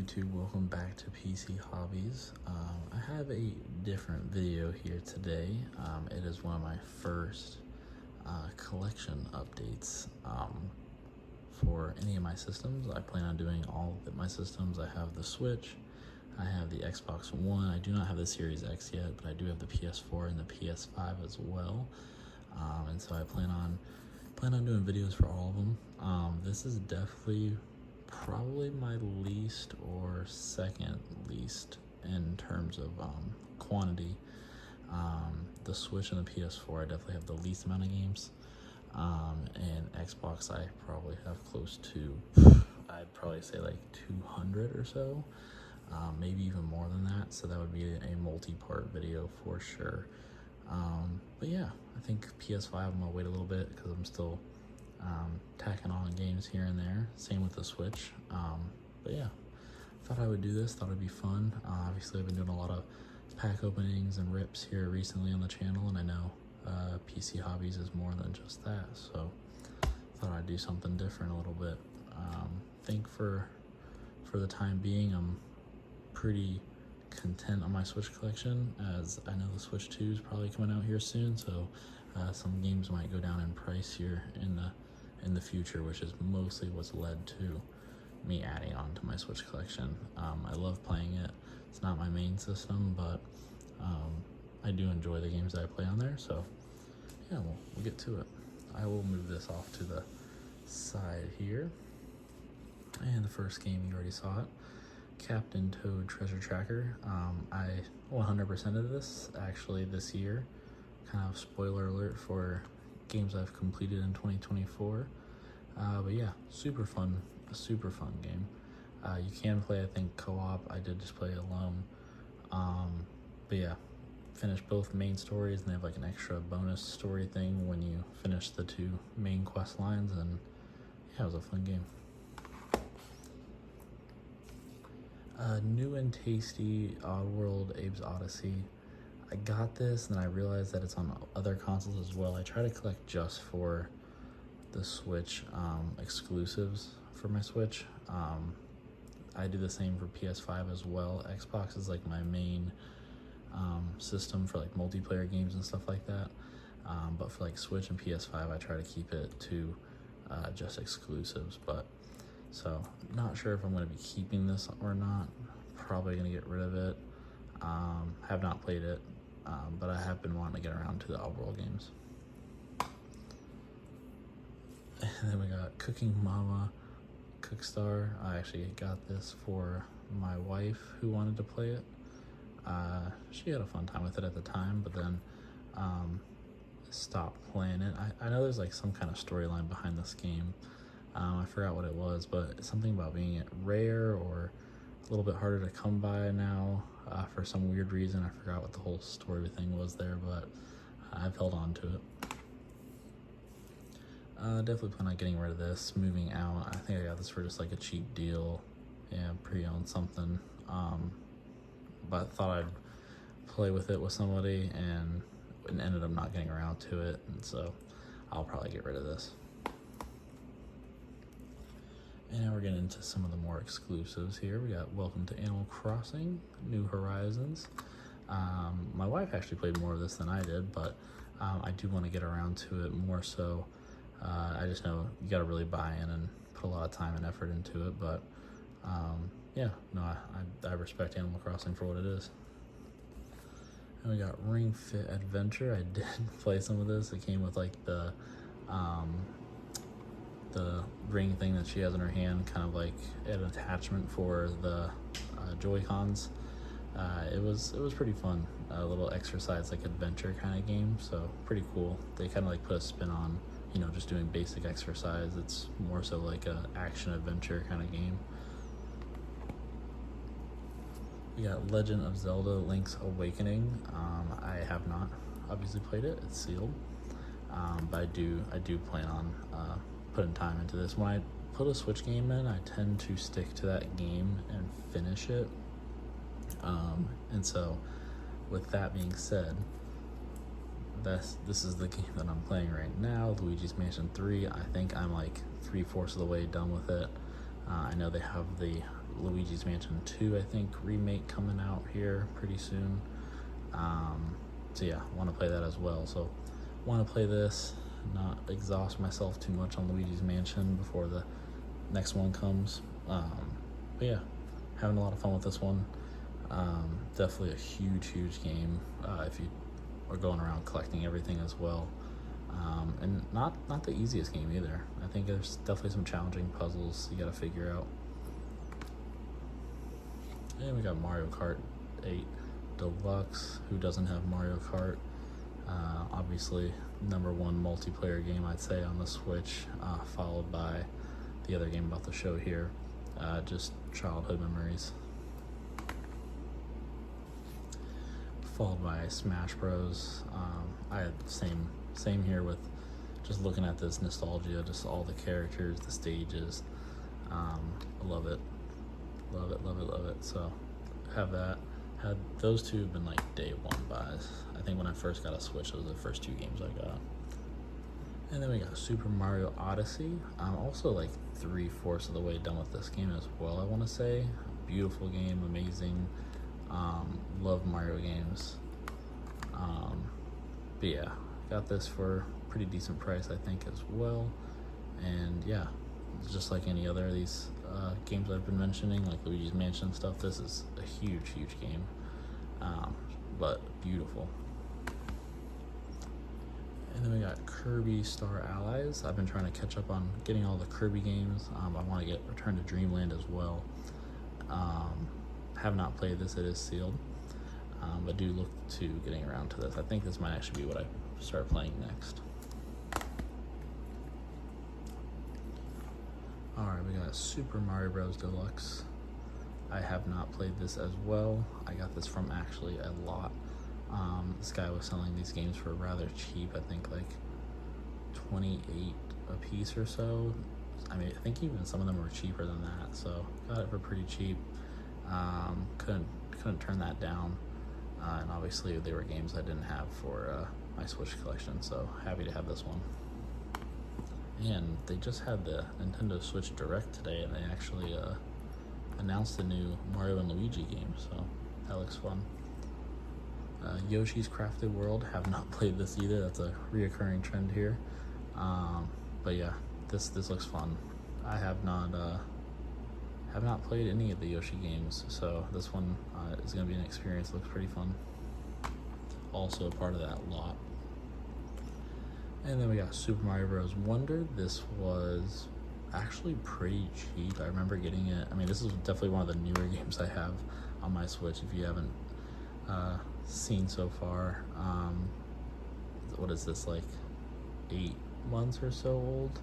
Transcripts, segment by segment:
YouTube? Welcome back to PC Hobbies. I have a different video here today. It is one of my first collection updates for any of my systems. I plan on doing all of my systems. I have the Switch, I have the Xbox One. I do not have the Series X yet, but I do have the PS4 and the PS5 as well. And so I plan on doing videos for all of them. This is definitely probably my least or second least in terms of quantity. The Switch and the PS4, I definitely have the least amount of games. And Xbox, I probably have close to, I'd probably say like 200 or so, maybe even more than that. So that would be a multi-part video for sure. But yeah, I think PS5, I'm gonna wait a little bit because I'm still tacking on games here and there. Same with the Switch. But yeah, thought I would do this. Thought it'd be fun. Obviously, I've been doing a lot of pack openings and rips here recently on the channel, and I know PC Hobbies is more than just that. So thought I'd do something different a little bit. I think for the time being, I'm pretty content on my Switch collection, as I know the Switch 2 is probably coming out here soon. So some games might go down in price here in the future, which is mostly what's led to me adding on to my Switch collection. I love playing it. It's not my main system, but I do enjoy the games that I play on there. So yeah, we'll get to it. I will move this off to the side here. And the first game, you already saw it, Captain Toad Treasure Tracker. I 100% of this actually this year. Kind of spoiler alert for games I've completed in 2024. But yeah, super fun game. You can play, I think, co-op. I did just play alone. But yeah, finished both main stories, and they have like an extra bonus story thing when you finish the two main quest lines, and yeah, it was a fun game. New and tasty Oddworld Abe's Odyssey. I got this and I realized that it's on other consoles as well. I try to collect just for the Switch exclusives for my Switch. I do the same for PS5 as well. Xbox is like my main system for like multiplayer games and stuff like that. But for like Switch and PS5, I try to keep it to just exclusives. But so not sure if I'm going to be keeping this or not. Probably going to get rid of it. Have not played it, but I have been wanting to get around to the Oddworld games. And then we got Cooking Mama Cookstar. I actually got this for my wife who wanted to play it. She had a fun time with it at the time, but then stopped playing it. I know there's like some kind of storyline behind this game. I forgot what it was, but it's something about being rare or a little bit harder to come by now for some weird reason. I forgot what the whole story thing was there, but I've held on to it. Definitely plan on getting rid of this, moving out. I think I got this for just like a cheap deal. Yeah, pre-owned something. But thought I'd play with it with somebody and ended up not getting around to it. And so I'll probably get rid of this. And now we're getting into some of the more exclusives here. We got Welcome to Animal Crossing, New Horizons. My wife actually played more of this than I did, but I do want to get around to it more so. I just know you got to really buy in and put a lot of time and effort into it. But yeah, no, I respect Animal Crossing for what it is. And we got Ring Fit Adventure. I did play some of this. It came with like the ring thing that she has in her hand, kind of like an attachment for the Joy-Cons. It was pretty fun. A little exercise, like adventure kind of game. So pretty cool. They kind of like put a spin on, just doing basic exercise. It's more so like a action adventure kind of game. We got Legend of Zelda Link's Awakening. I have not obviously played it. It's sealed. But I do plan on putting time into this. When I put a Switch game in, I tend to stick to that game and finish it. And so with that being said, this is the game that I'm playing right now, Luigi's Mansion 3. I think I'm like 3/4 of the way done with it. I know they have the Luigi's Mansion 2, I think, remake coming out here pretty soon. So yeah, want to play that as well. So want to play this, not exhaust myself too much on Luigi's Mansion before the next one comes. But yeah, having a lot of fun with this one. Definitely a huge game if you are going around collecting everything as well. And not the easiest game either. I think there's definitely some challenging puzzles you gotta figure out. And we got Mario Kart 8 Deluxe. Who doesn't have Mario Kart? Obviously, #1 multiplayer game, I'd say, on the Switch, followed by the other game about to show here, just childhood memories. Followed by Smash Bros. I had the same here with just looking at this nostalgia, just all the characters, the stages. I love it. So have that. Had those two have been like day one buys. I think when I first got a Switch, those were the first 2 games I got. And then we got Super Mario Odyssey. I'm also like 3/4 of the way done with this game as well, I want to say. Beautiful game, amazing. Love Mario games. But yeah, got this for a pretty decent price, I think, as well. And yeah, just like any other of these games I've been mentioning, like Luigi's Mansion stuff, this is a huge game, but beautiful. And then we got Kirby Star Allies. I've been trying to catch up on getting all the Kirby games. I want to get Return to Dreamland as well. Have not played this, it is sealed, but do look to getting around to this. I think this might actually be what I start playing next. Alright, we got Super Mario Bros. Deluxe. I have not played this as well. I got this from actually a lot. This guy was selling these games for rather cheap, I think like 28 a piece or so. I mean, I think even some of them were cheaper than that, so got it for pretty cheap. Couldn't turn that down, and obviously they were games I didn't have for my Switch collection, so happy to have this one. And they just had the Nintendo Switch Direct today, and they actually announced the new Mario and Luigi game, so that looks fun. Yoshi's Crafted World, have not played this either. That's a reoccurring trend here. But yeah, this looks fun. I have not played any of the Yoshi games, so this one is going to be an experience. It looks pretty fun. Also a part of that lot. And then we got Super Mario Bros. Wonder. This was actually pretty cheap. I remember getting it. I mean, this is definitely one of the newer games I have on my Switch, if you haven't seen so far. What is this, like 8 months or so old?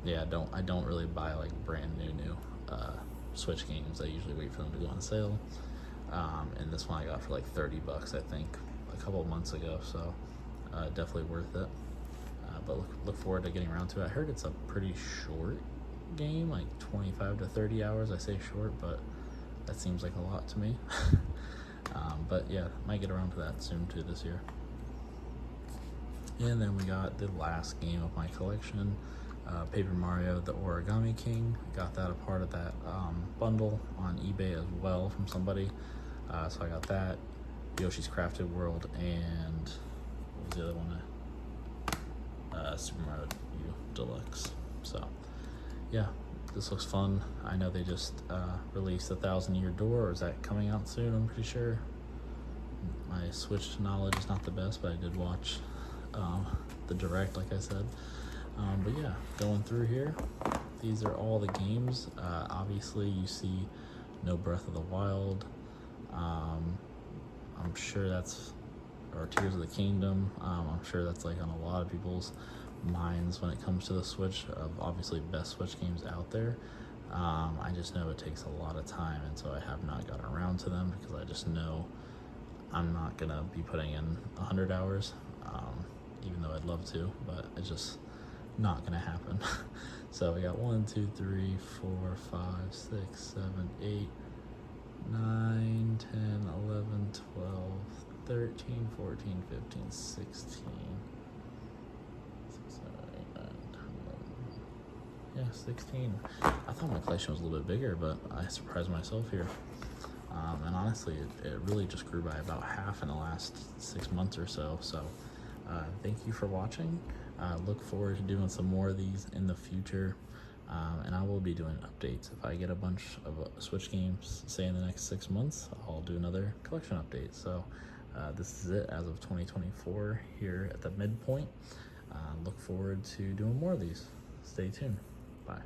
Yeah, I don't really buy like brand new Switch games. I usually wait for them to go on sale. And this one I got for like $30, I think, a couple of months ago. So definitely worth it. But look forward to getting around to it. I heard it's a pretty short game, like 25 to 30 hours. I say short, but that seems like a lot to me. But yeah, might get around to that soon too this year. And then we got the last game of my collection, Paper Mario The Origami King. Got that a part of that bundle on eBay as well from somebody. So I got that, Yoshi's Crafted World, and what was the other one? Super Mario U Deluxe. So yeah, this looks fun. I know they just released the 1,000-Year Door, or is that coming out soon? I'm pretty sure. My Switch knowledge is not the best, but I did watch the Direct, like I said. But yeah, going through here, these are all the games. Obviously, you see no Breath of the Wild. I'm sure that's, or Tears of the Kingdom. I'm sure that's like on a lot of people's minds when it comes to the Switch, of obviously best Switch games out there. I just know it takes a lot of time, and so I have not gotten around to them because I just know I'm not gonna be putting in 100 hours, even though I'd love to, but it's just not gonna happen. So we got 1, 2, 3, 4, 5, 6, 7, 8, 9, 10, 11, 12, 13, 14, 15, 16, 17, 18, 19, 20, Yeah, 16. I thought my collection was a little bit bigger, but I surprised myself here. And honestly, it really just grew by about half in the last 6 months or so. So thank you for watching. Look forward to doing some more of these in the future. And I will be doing updates. If I get a bunch of Switch games, say in the next 6 months, I'll do another collection update. So this is it as of 2024 here at the midpoint. Look forward to doing more of these. Stay tuned. Bye.